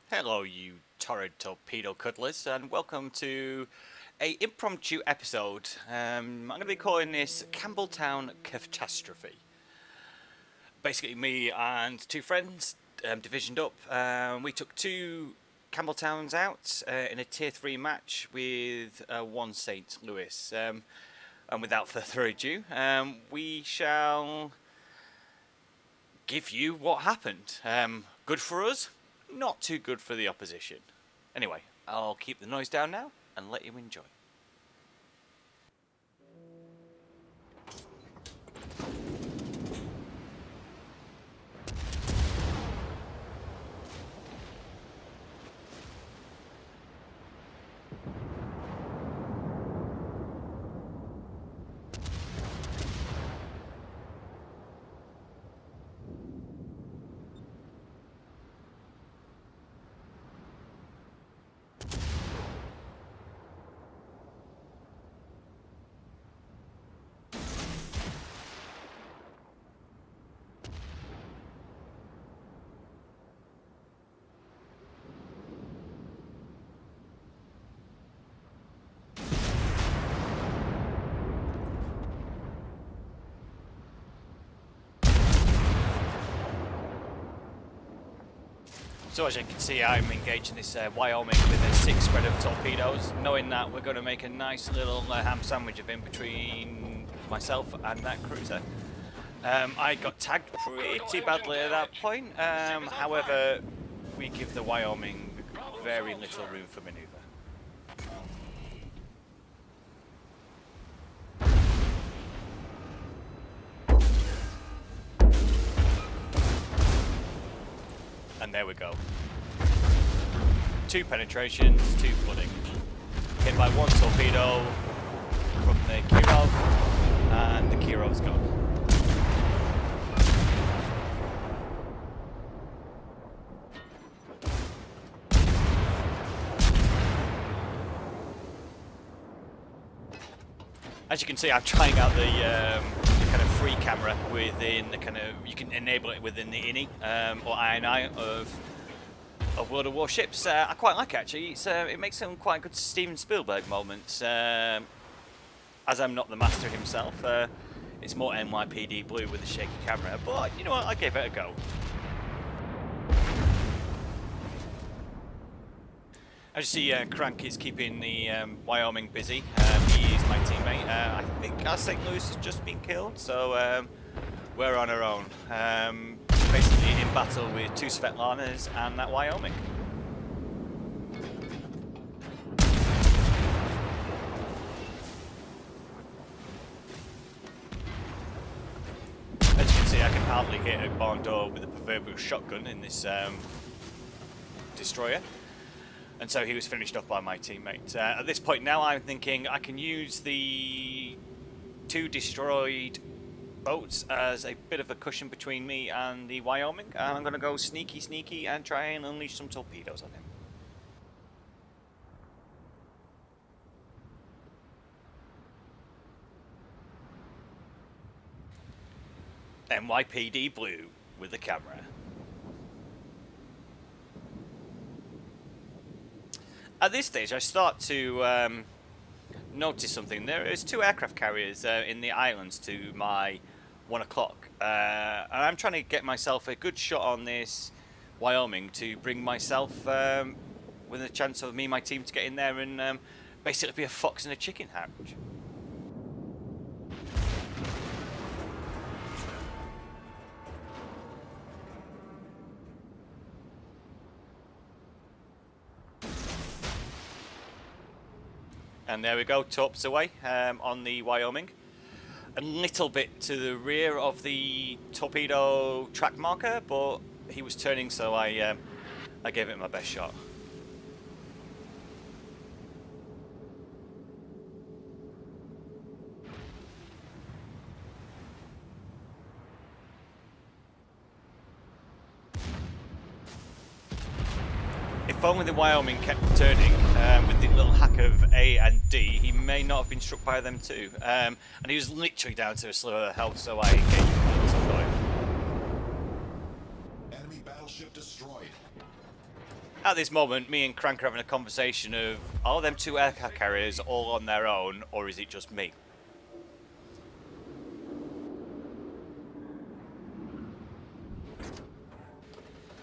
Hello, you torrid torpedo cuddlers, and welcome to a impromptu episode. I'm going to be calling this Cambeltown Catastrophe. Basically, me and two friends divisioned up. We took two Campbelltowns out in a Tier 3 match with one St. Louis. And without further ado, we shall give you what happened. Good for us, not too good for the opposition. Anyway, I'll keep the noise down now and let you enjoy. So as you can see, I'm engaged in this Wyoming with a 6 spread of torpedoes, knowing that we're going to make a nice little ham sandwich of him between myself and that cruiser. I got tagged pretty badly at that point, however, we give the Wyoming very little room for manoeuvre. And there we go. 2 penetrations, 2 flooding. Hit by 1 torpedo from the Kirov, and the Kirov's gone. As you can see, I'm trying out the kind of free camera within the kind of, you can enable it within the INI or INI of World of Warships. I quite like it actually. It makes some quite good Steven Spielberg moments. As I'm not the master himself, it's more NYPD Blue with a shaky camera, but you know what, I gave it a go. As you see, Crank is keeping the Wyoming busy. He is my teammate. I think our St. Louis has just been killed, so we're on our own. Basically in battle with 2 Svetlanas and that Wyoming. As you can see, I can hardly hit a barn door with a proverbial shotgun in this destroyer. And so he was finished off by my teammate. At this point now, I'm thinking I can use the 2 destroyed boats as a bit of a cushion between me and the Wyoming. I'm going to go sneaky and try and unleash some torpedoes on him. NYPD Blue with the camera. At this stage, I start to notice something. There is 2 aircraft carriers in the islands to my 1 o'clock, and I'm trying to get myself a good shot on this Wyoming to bring myself with a chance of me and my team to get in there and basically be a fox in a chicken hatch. And there we go, torps away on the Wyoming. A little bit to the rear of the torpedo track marker, but he was turning, so I gave it my best shot. If only the Wyoming kept turning with the little hack of A and D, he may not have been struck by them too. And he was literally down to a sliver of health, so I engaged him. Enemy battleship destroyed. At this moment, me and Crank are having a conversation of, are them two aircraft carriers all on their own, or is it just me?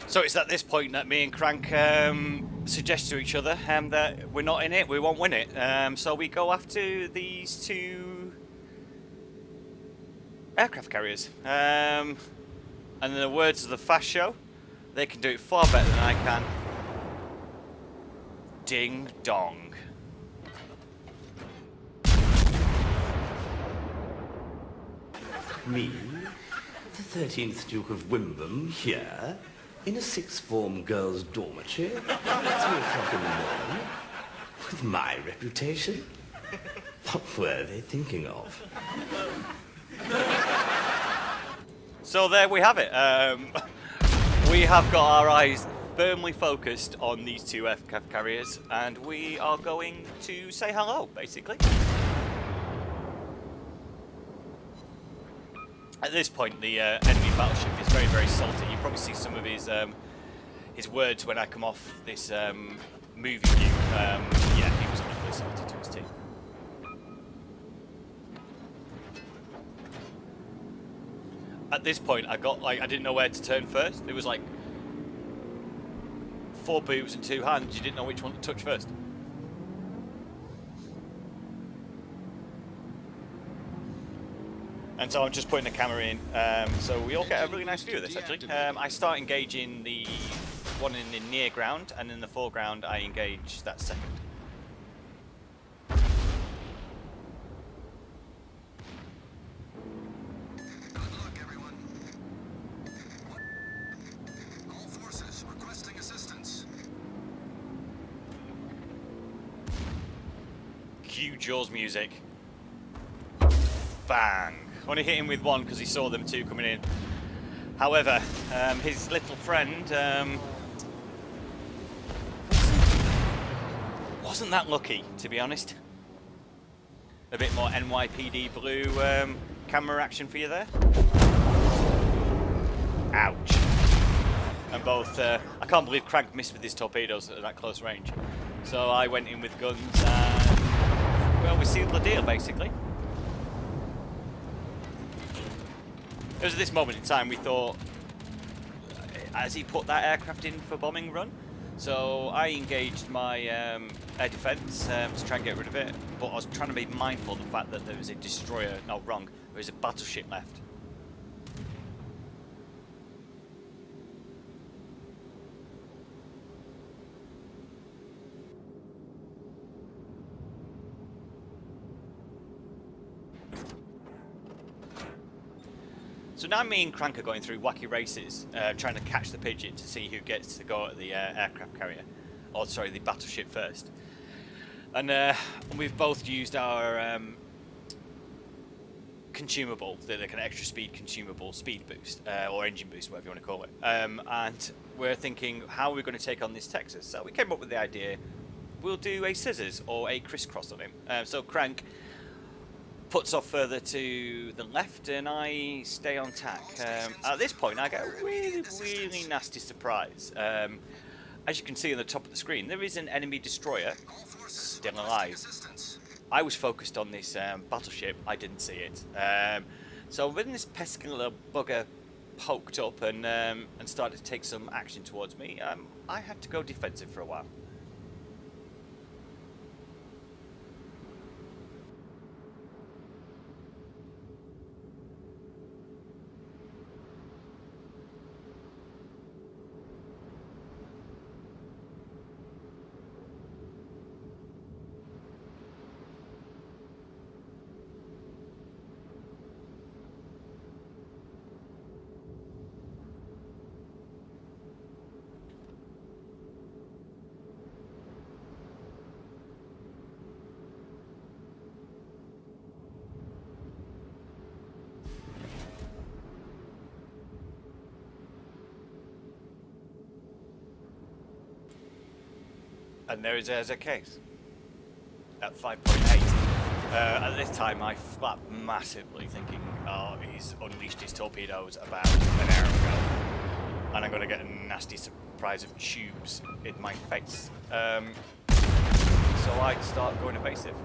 So it's at this point that me and Crank suggest to each other that we're not in it, we won't win it. So we go after these two aircraft carriers. And in the words of the Fast Show, they can do it far better than I can. Ding dong. Me, the 13th Duke of Wimbledon, here, in a sixth-form girls' dormitory, at 3 o'clock in the morning, with my reputation. What were they thinking of? So there we have it. We have got our eyes firmly focused on these two aircraft carriers, and we are going to say hello, basically. At this point, the enemy battleship is very, very salty. You probably see some of his words when I come off this movie view. Yeah, he was a little bit salty to his team. At this point, I didn't know where to turn first. There was like 4 boobs and 2 hands. You didn't know which one to touch first. And so I'm just putting the camera in, so we all get a really nice view of this, actually. I start engaging the one in the near ground, and in the foreground I engage that second. Good luck, everyone. All forces requesting assistance. Cue Jaws music. Bang. Only hit him with one because he saw them two coming in. However, his little friend wasn't that lucky, to be honest. A bit more NYPD Blue camera action for you there. Ouch. And both, I can't believe Crank missed with his torpedoes at that close range. So I went in with guns and, well, we sealed the deal, basically. It was at this moment in time we thought, has he put that aircraft in for bombing run? So I engaged my air defence to try and get rid of it, but I was trying to be mindful of the fact that there was a destroyer, no wrong, there was a battleship left. So now me and Crank are going through wacky races, trying to catch the pigeon to see who gets to go at the aircraft carrier, or sorry, the battleship first. And we've both used our consumable, the kind of extra speed consumable, speed boost, or engine boost, whatever you want to call it. And we're thinking, how are we going to take on this Texas? So we came up with the idea, we'll do a scissors or a crisscross on him. So Crank puts off further to the left, and I stay on tack. At this point, I get a really, really nasty surprise. As you can see on the top of the screen, there is an enemy destroyer still alive. I was focused on this battleship, I didn't see it. So when this pesky little bugger poked up and started to take some action towards me, I had to go defensive for a while. And there is a case at 5.8. At this time, I flapped massively, thinking, oh, he's unleashed his torpedoes about an hour ago, and I'm going to get a nasty surprise of tubes in my face. So I'd start going evasive.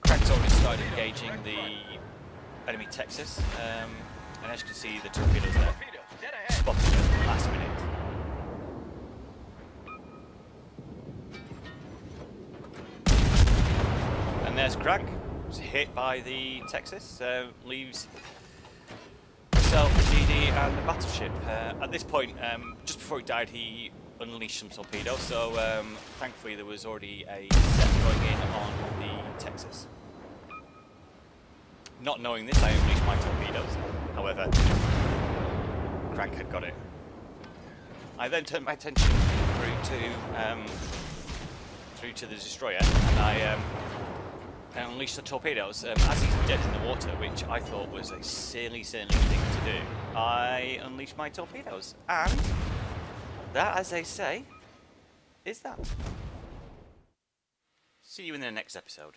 Crank's already started engaging the enemy Texas, and as you can see, the torpedoes there spotted at the last minute. And there's Crank. Was hit by the Texas, leaves himself, the GD, and the battleship. At this point, just before he died, he unleashed some torpedoes, so thankfully there was already a set going in on the Texas. Not knowing this, I unleashed my torpedoes. However, Crank had got it. I then turned my attention through to the destroyer, and I unleashed the torpedoes. As he's dead in the water, which I thought was a silly thing to do, I unleashed my torpedoes, and that, as they say, is that. See you in the next episode.